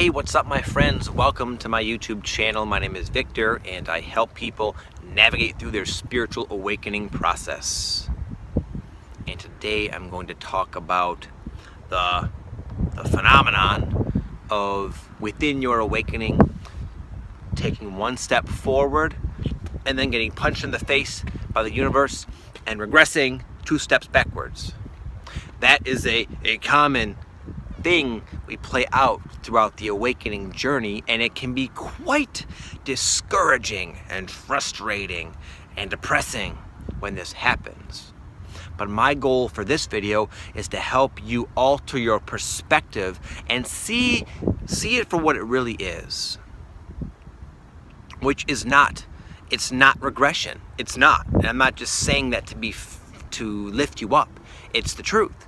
Hey, what's up my friends? Welcome to my YouTube channel. My name is Victor and I help people navigate through their spiritual awakening process. And today I'm going to talk about the phenomenon of within your awakening, taking one step forward and then getting punched in the face by the universe and regressing 2 steps backwards. That is a common thing we play out throughout the awakening journey, and it can be quite discouraging and frustrating and depressing when this happens. But my goal for this video is to help you alter your perspective and see it for what it really is, which is not. It's not regression. It's not. And I'm not just saying that to lift you up. It's the truth.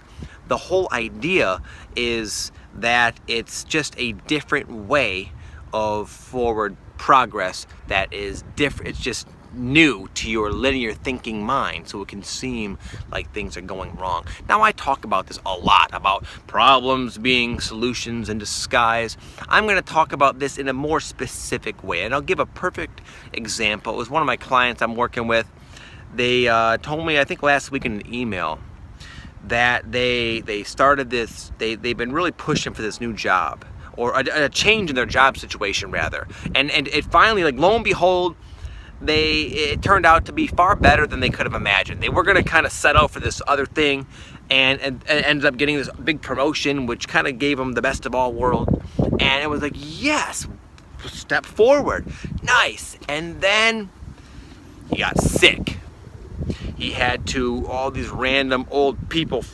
The whole idea is that it's just a different way of forward progress that is different. It's just new to your linear thinking mind, so it can seem like things are going wrong. Now, I talk about this a lot, about problems being solutions in disguise. I'm going to talk about this in a more specific way, and I'll give a perfect example. It was one of my clients I'm working with. They told me, I think last week in an email, that they started this, they've been really pushing for this new job, or a change in their job situation rather, and it finally, like, lo and behold, it turned out to be far better than they could have imagined. They were going to kind of set out for this other thing and ended up getting this big promotion, which kind of gave them the best of all worlds, and it was like, yes, step forward, nice. And then he got sick. He had to, all these random old people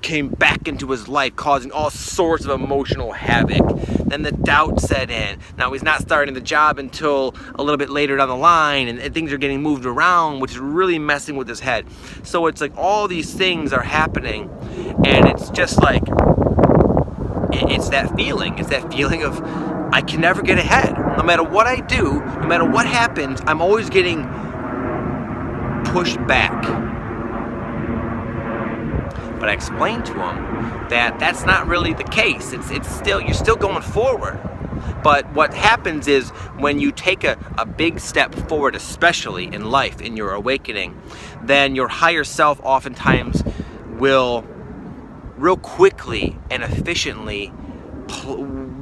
came back into his life, causing all sorts of emotional havoc. Then the doubt set in. Now he's not starting the job until a little bit later down the line, and things are getting moved around, which is really messing with his head. So it's like all these things are happening, and it's just like, it's that feeling. It's that feeling of, I can never get ahead. No matter what I do, no matter what happens, I'm always getting pushed back. But I explained to him that that's not really the case. It's still, you're still going forward. But what happens is when you take a big step forward, especially in life, in your awakening, then your higher self oftentimes will real quickly and efficiently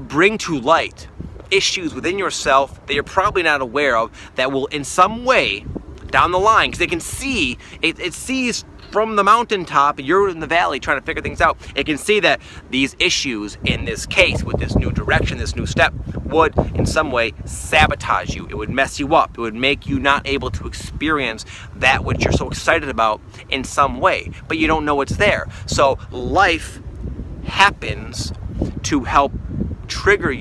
bring to light issues within yourself that you're probably not aware of, that will in some way down the line, because they can see, it sees from the mountaintop, you're in the valley trying to figure things out, it can see that these issues in this case, with this new direction, this new step, would in some way sabotage you. It would mess you up. It would make you not able to experience that which you're so excited about in some way, but you don't know it's there. So life happens to help trigger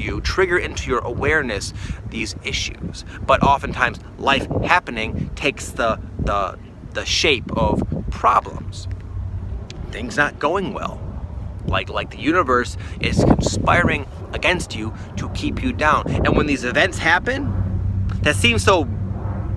into your awareness these issues. But oftentimes life happening takes the shape of problems, things not going well, like the universe is conspiring against you to keep you down. And when these events happen that seem so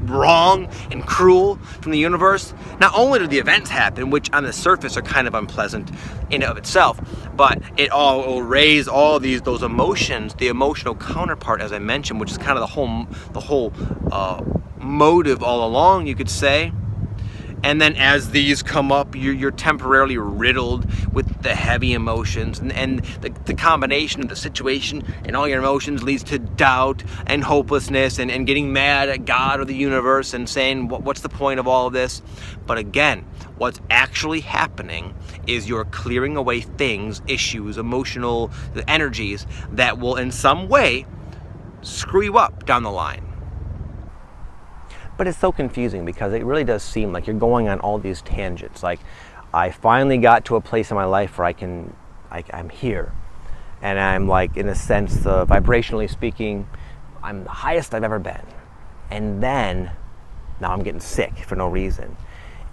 wrong and cruel from the universe, not only do the events happen, which on the surface are kind of unpleasant in and of itself, but it all will raise all those emotions, the emotional counterpart, as I mentioned, which is kind of the whole motive all along, you could say. And then as these come up, you're temporarily riddled with the heavy emotions, and the combination of the situation and all your emotions leads to doubt and hopelessness and getting mad at God or the universe and saying, what's the point of all of this? But again, what's actually happening is you're clearing away things, issues, emotional energies that will in some way screw you up down the line. But it's so confusing because it really does seem like you're going on all these tangents. Like, I finally got to a place in my life where I'm here. And I'm, like, in a sense, vibrationally speaking, I'm the highest I've ever been. And then, now I'm getting sick for no reason.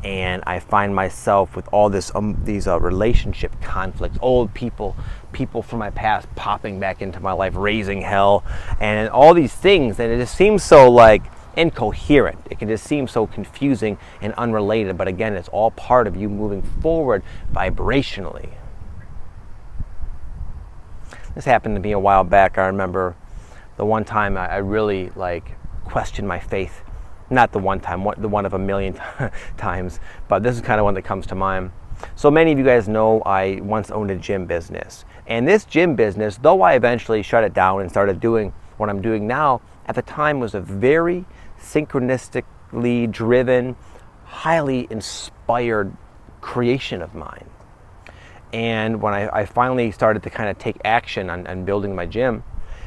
And I find myself with all these relationship conflicts, old people from my past popping back into my life, raising hell, and all these things. And it just seems so, like, incoherent. It can just seem so confusing and unrelated, but again, it's all part of you moving forward vibrationally. This happened to me a while back. I remember the one time I really questioned my faith. Not the one time, the one of a million times, but this is kind of one that comes to mind. So many of you guys know I once owned a gym business. And this gym business, though I eventually shut it down and started doing what I'm doing now, at the time was a very synchronistically driven, highly inspired creation of mine. And when I finally started to kind of take action on building my gym,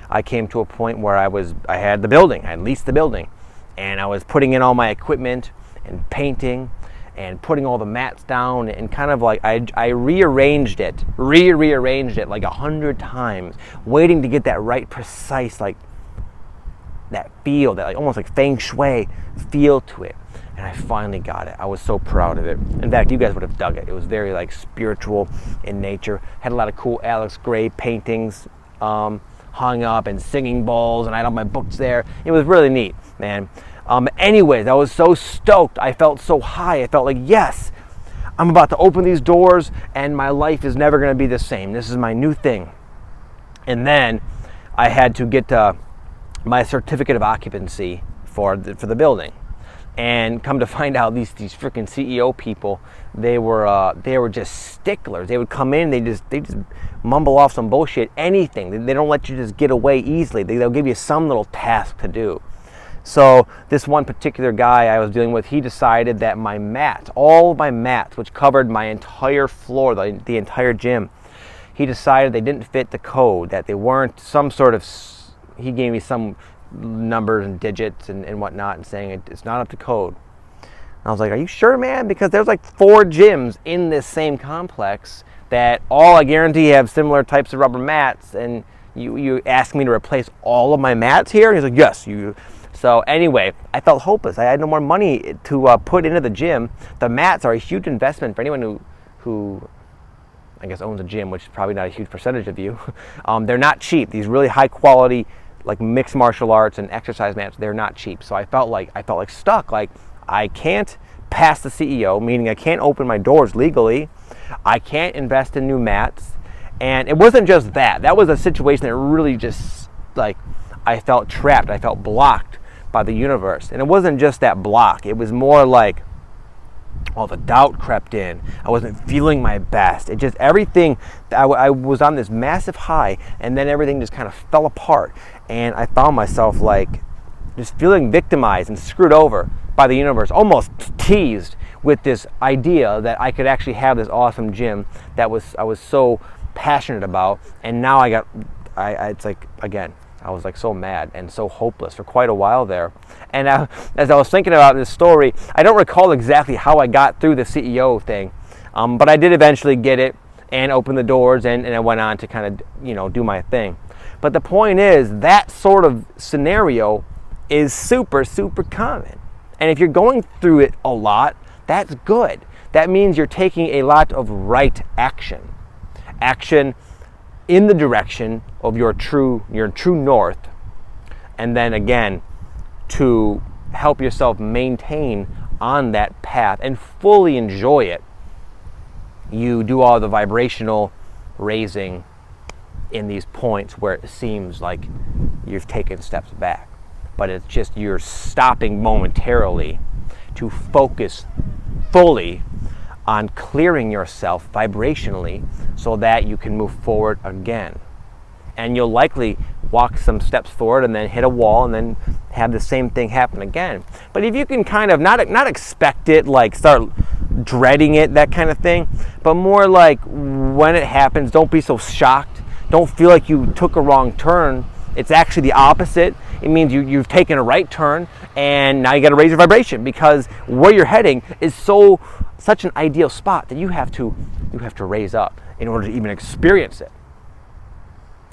I came to a point where I had the building, I had leased the building, and I was putting in all my equipment and painting and putting all the mats down, and kind of I rearranged it like 100 times, waiting to get that right precise, that feel, that almost like feng shui feel to it. And I finally got it. I was so proud of it. In fact, you guys would have dug it. It was very spiritual in nature. Had a lot of cool Alex Gray paintings hung up, and singing bowls, and I had all my books there. It was really neat, man. Anyways, I was so stoked. I felt so high. I felt like, yes, I'm about to open these doors, and my life is never going to be the same. This is my new thing. And then I had to get my certificate of occupancy for the building. And come to find out, these freaking CEO people, they were just sticklers. They would come in, they just mumble off some bullshit, anything. They don't let you just get away easily. They'll give you some little task to do. So this one particular guy I was dealing with, he decided that my mats, all of my mats, which covered my entire floor, the entire gym, he decided they didn't fit the code, that they weren't some sort of, he gave me some numbers and digits and whatnot, and saying it's not up to code. And I was like, are you sure, man? Because there's 4 gyms in this same complex that all, I guarantee, have similar types of rubber mats, and you ask me to replace all of my mats here? And he's like, yes. So anyway, I felt hopeless. I had no more money to put into the gym. The mats are a huge investment for anyone who I guess owns a gym, which is probably not a huge percentage of you. They're not cheap. These really high quality mixed martial arts and exercise mats, they're not cheap. So I felt like stuck. I can't pass the CEO, meaning I can't open my doors legally. I can't invest in new mats. And it wasn't just that. That was a situation that really just I felt trapped. I felt blocked by the universe. And it wasn't just that block. It was more all the doubt crept in. I wasn't feeling my best. It just, everything, I was on this massive high, and then everything just kind of fell apart. And I found myself just feeling victimized and screwed over by the universe, almost teased with this idea that I could actually have this awesome gym that I was so passionate about. And now it's again, I was so mad and so hopeless for quite a while there. And as I was thinking about this story, I don't recall exactly how I got through the CEO thing, but I did eventually get it and open the doors, and I went on to kind of do my thing. But the point is, that sort of scenario is super, super common. And if you're going through it a lot, that's good. That means you're taking a lot of right action. Action in the direction of your true north, and then again to help yourself maintain on that path and fully enjoy it. You do all the vibrational raising in these points where it seems like you've taken steps back, but it's just you're stopping momentarily to focus fully on clearing yourself vibrationally so that you can move forward again. And you'll likely walk some steps forward and then hit a wall and then have the same thing happen again. But if you can kind of not expect it, start dreading it, that kind of thing, but more when it happens, don't be so shocked. Don't feel like you took a wrong turn. It's actually the opposite. It means you've taken a right turn, and now you got to raise your vibration, because where you're heading is such an ideal spot that you have to raise up in order to even experience it.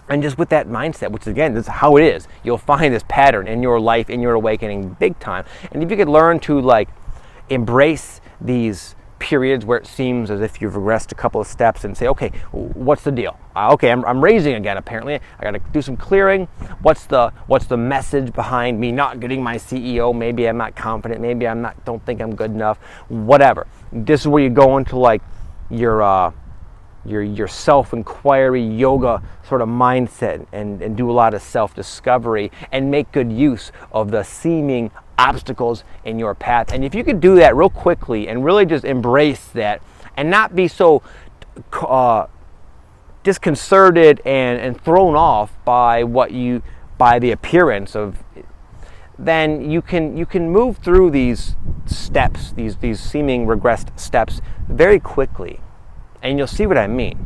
And just with that mindset, which again, this is how it is, you'll find this pattern in your life, in your awakening, big time. And if you could learn to embrace these periods where it seems as if you've regressed a couple of steps and say, okay, what's the deal? Okay, I'm raising again, apparently. I got to do some clearing. What's the message behind me not getting my CEO? Maybe I'm not confident. Maybe don't think I'm good enough. Whatever. This is where you go into your your self-inquiry yoga sort of mindset, and do a lot of self-discovery and make good use of the seeming obstacles in your path. And if you could do that real quickly and really just embrace that and not be so disconcerted and thrown off by the appearance of, then you can move through these steps, these seeming regressed steps very quickly. And you'll see what I mean.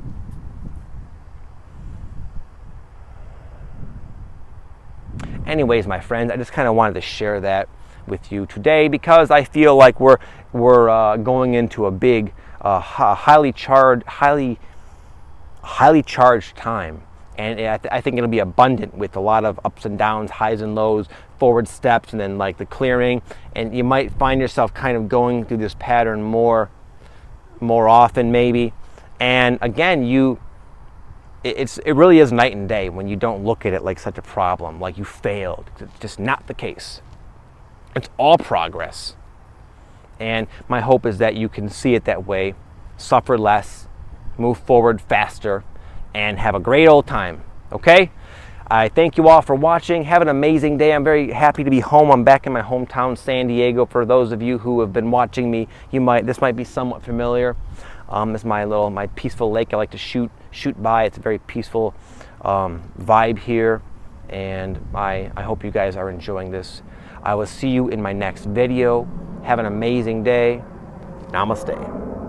Anyways, my friends, I just kind of wanted to share that with you today because I feel like we're going into a big, highly charged time, and I think it'll be abundant with a lot of ups and downs, highs and lows, forward steps, and then like the clearing. And you might find yourself kind of going through this pattern more often, maybe. And again, it really is night and day when you don't look at it like such a problem, like you failed. It's just not the case. It's all progress. And my hope is that you can see it that way, suffer less, move forward faster, and have a great old time, okay? I thank you all for watching. Have an amazing day. I'm very happy to be home. I'm back in my hometown, San Diego. For those of you who have been watching me, this might be somewhat familiar. This is my peaceful lake I like to shoot by. It's a very peaceful vibe here, and I hope you guys are enjoying this. I will see you in my next video. Have an amazing day. Namaste.